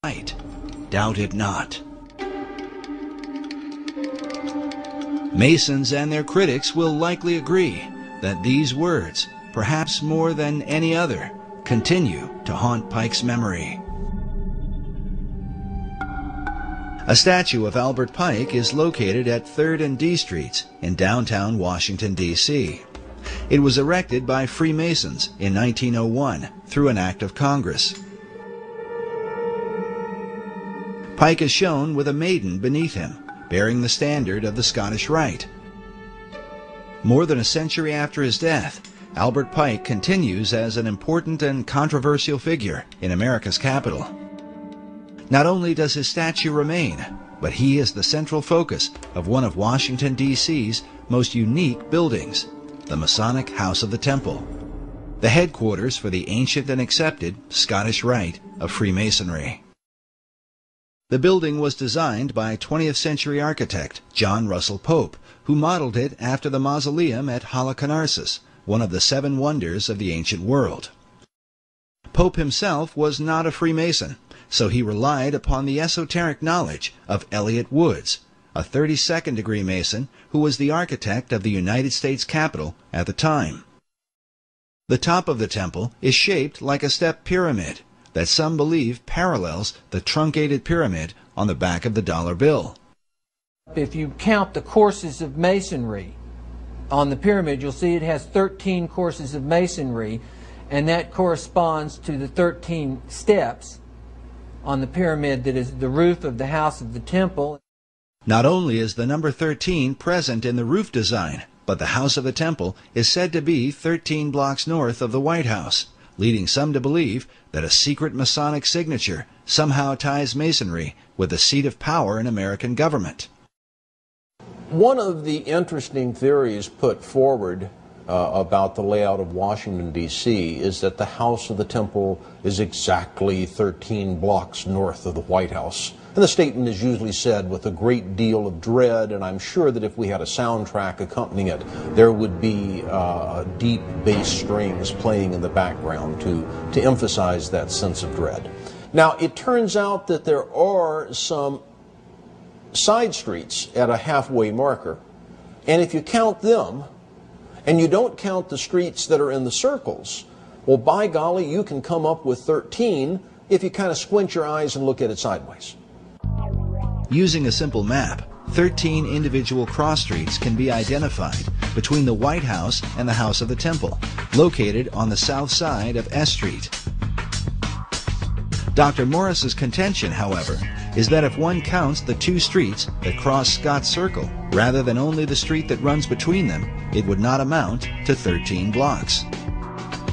Right. Doubt it not. Masons and their critics will likely agree that these words, perhaps more than any other, continue to haunt Pike's memory. A statue of Albert Pike is located at 3rd and D Streets in downtown Washington, D.C. It was erected by Freemasons in 1901 through an act of Congress. Pike is shown with a maiden beneath him, bearing the standard of the Scottish Rite. More than a century after his death, Albert Pike continues as an important and controversial figure in America's capital. Not only does his statue remain, but he is the central focus of one of Washington, D.C.'s most unique buildings, the Masonic House of the Temple, the headquarters for the ancient and accepted Scottish Rite of Freemasonry. The building was designed by 20th century architect John Russell Pope, who modeled it after the mausoleum at Halicarnassus, one of the 7 wonders of the ancient world. Pope himself was not a Freemason, so he relied upon the esoteric knowledge of Elliot Woods, a 32nd degree Mason who was the architect of the United States Capitol at the time. The top of the temple is shaped like a step pyramid that some believe parallels the truncated pyramid on the back of the dollar bill. If you count the courses of masonry on the pyramid, you'll see it has 13 courses of masonry, and that corresponds to the 13 steps on the pyramid that is the roof of the House of the Temple. Not only is the number 13 present in the roof design, but the House of the Temple is said to be 13 blocks north of the White House, leading some to believe that a secret Masonic signature somehow ties Masonry with the seat of power in American government. One of the interesting theories put forward about the layout of Washington, D.C. is that the House of the Temple is exactly 13 blocks north of the White House. And the statement is usually said with a great deal of dread, and I'm sure that if we had a soundtrack accompanying it, there would be deep bass strings playing in the background to emphasize that sense of dread. Now, it turns out that there are some side streets at a halfway marker, and if you count them, and you don't count the streets that are in the circles, well, by golly, you can come up with 13 if you kind of squint your eyes and look at it sideways. Using a simple map, 13 individual cross streets can be identified between the White House and the House of the Temple, located on the south side of S Street. Dr. Morris's contention, however, is that if one counts the 2 streets that cross Scott's Circle, rather than only the street that runs between them, it would not amount to 13 blocks.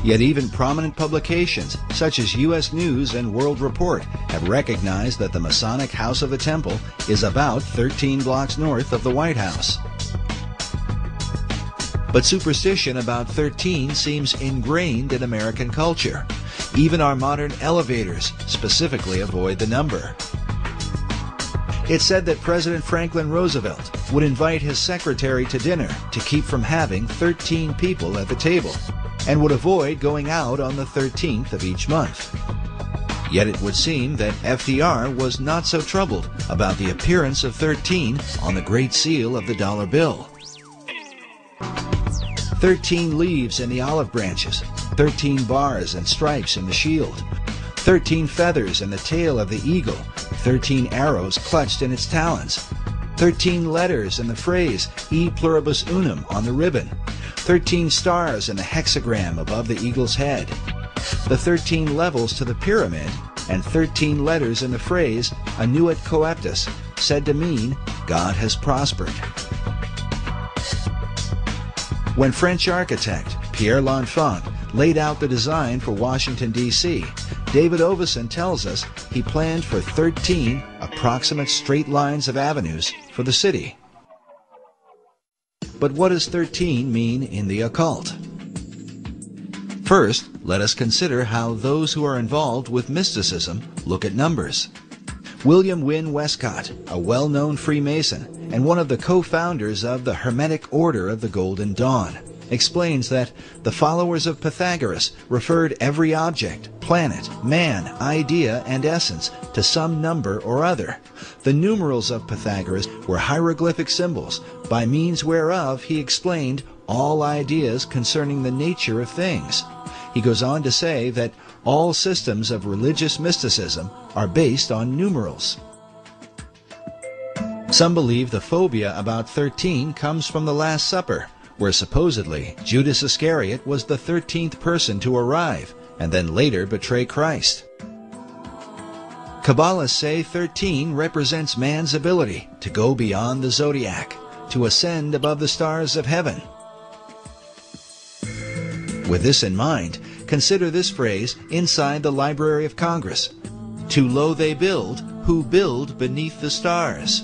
Yet even prominent publications, such as U.S. News and World Report, have recognized that the Masonic House of the Temple is about 13 blocks north of the White House. But superstition about 13 seems ingrained in American culture. Even our modern elevators specifically avoid the number. It's said that President Franklin Roosevelt would invite his secretary to dinner to keep from having 13 people at the table, and would avoid going out on the 13th of each month. Yet it would seem that FDR was not so troubled about the appearance of 13 on the Great Seal of the dollar bill. 13 leaves in the olive branches, 13 bars and stripes in the shield, 13 feathers in the tail of the eagle, 13 arrows clutched in its talons, 13 letters in the phrase E pluribus unum on the ribbon, 13 stars in the hexagram above the eagle's head, the 13 levels to the pyramid, and 13 letters in the phrase Annuit Coeptus, said to mean God has prospered. When French architect Pierre L'Enfant laid out the design for Washington, D.C., David Oveson tells us he planned for 13 approximate straight lines of avenues for the city. But what does 13 mean in the occult? First, let us consider how those who are involved with mysticism look at numbers. William Wynne Westcott, a well-known Freemason and one of the co-founders of the Hermetic Order of the Golden Dawn, explains that the followers of Pythagoras referred every object, planet, man, idea, and essence to some number or other. The numerals of Pythagoras were hieroglyphic symbols, by means whereof he explained all ideas concerning the nature of things. He goes on to say that all systems of religious mysticism are based on numerals. Some believe the phobia about 13 comes from the Last Supper, where supposedly Judas Iscariot was the 13th person to arrive and then later betray Christ. Kabbalists say 13 represents man's ability to go beyond the zodiac, to ascend above the stars of heaven. With this in mind, consider this phrase inside the Library of Congress: "Too low they build, who build beneath the stars."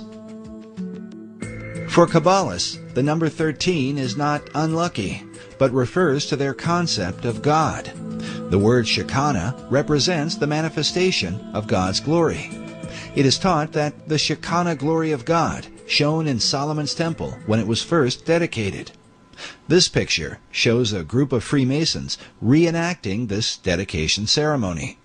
For Kabbalists, the number 13 is not unlucky, but refers to their concept of God. The word Shekinah represents the manifestation of God's glory. It is taught that the Shekinah glory of God shone in Solomon's temple when it was first dedicated. This picture shows a group of Freemasons reenacting this dedication ceremony.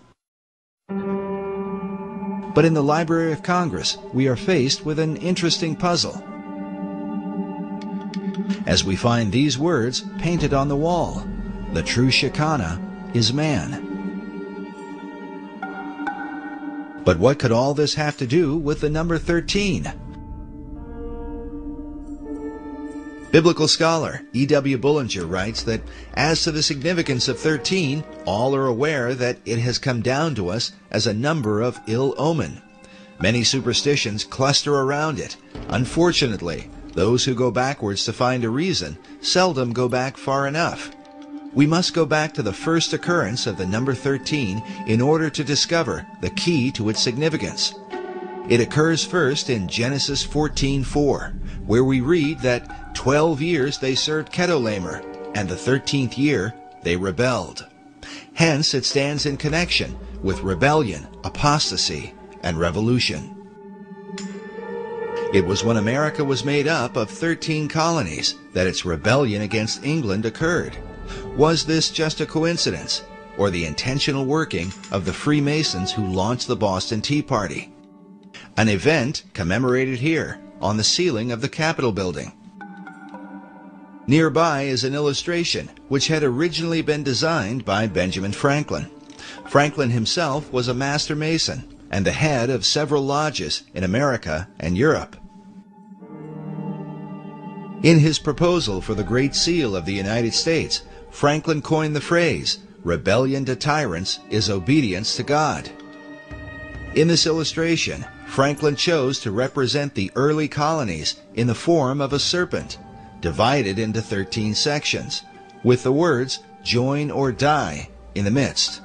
But in the Library of Congress, we are faced with an interesting puzzle, as we find these words painted on the wall: "The true Shekinah is man." But what could all this have to do with the number 13? Biblical scholar E.W. Bullinger writes that as to the significance of 13, all are aware that it has come down to us as a number of ill omen. Many superstitions cluster around it. Unfortunately, those who go backwards to find a reason seldom go back far enough. We must go back to the first occurrence of the number 13 in order to discover the key to its significance. It occurs first in Genesis 14:4, where we read that 12 years they served Chedorlaomer, and the 13th year they rebelled. Hence it stands in connection with rebellion, apostasy, and revolution. It was when America was made up of 13 colonies that its rebellion against England occurred. Was this just a coincidence, or the intentional working of the Freemasons who launched the Boston Tea Party? An event commemorated here on the ceiling of the Capitol building. Nearby is an illustration which had originally been designed by Benjamin Franklin. Franklin himself was a master mason and the head of several lodges in America and Europe. In his proposal for the Great Seal of the United States, Franklin coined the phrase, "Rebellion to tyrants is obedience to God." In this illustration, Franklin chose to represent the early colonies in the form of a serpent, divided into 13 sections, with the words, "Join or die," in the midst.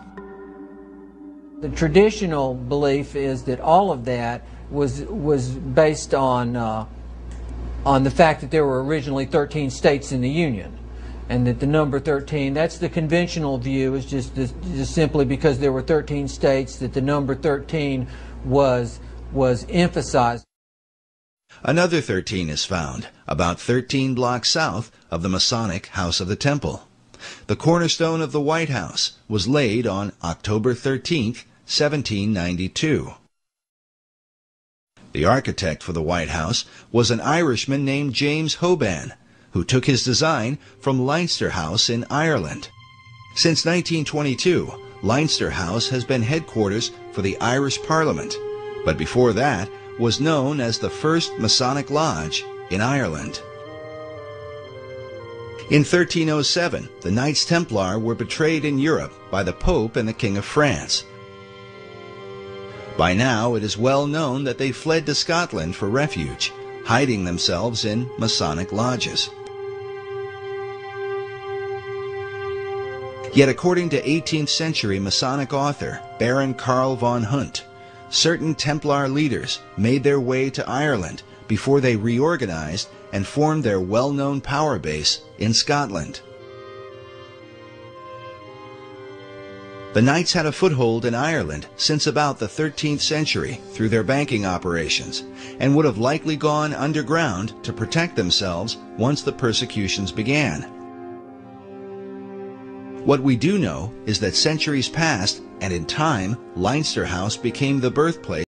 The traditional belief is that all of that was based on the fact that there were originally 13 states in the Union, and that the number 13, that's the conventional view, is just simply because there were 13 states that the number 13 was emphasized. Another 13 is found about 13 blocks south of the Masonic House of the Temple. The cornerstone of the White House was laid on October 13, 1792. The architect for the White House was an Irishman named James Hoban, who took his design from Leinster House in Ireland. Since 1922, Leinster House has been headquarters for the Irish Parliament, but before that was known as the First Masonic Lodge in Ireland. In 1307, the Knights Templar were betrayed in Europe by the Pope and the King of France. By now, it is well known that they fled to Scotland for refuge, hiding themselves in Masonic lodges. Yet according to 18th century Masonic author Baron Karl von Hunt, certain Templar leaders made their way to Ireland before they reorganized and formed their well-known power base in Scotland. The Knights had a foothold in Ireland since about the 13th century through their banking operations, and would have likely gone underground to protect themselves once the persecutions began. What we do know is that centuries passed, and in time, Leinster House became the birthplace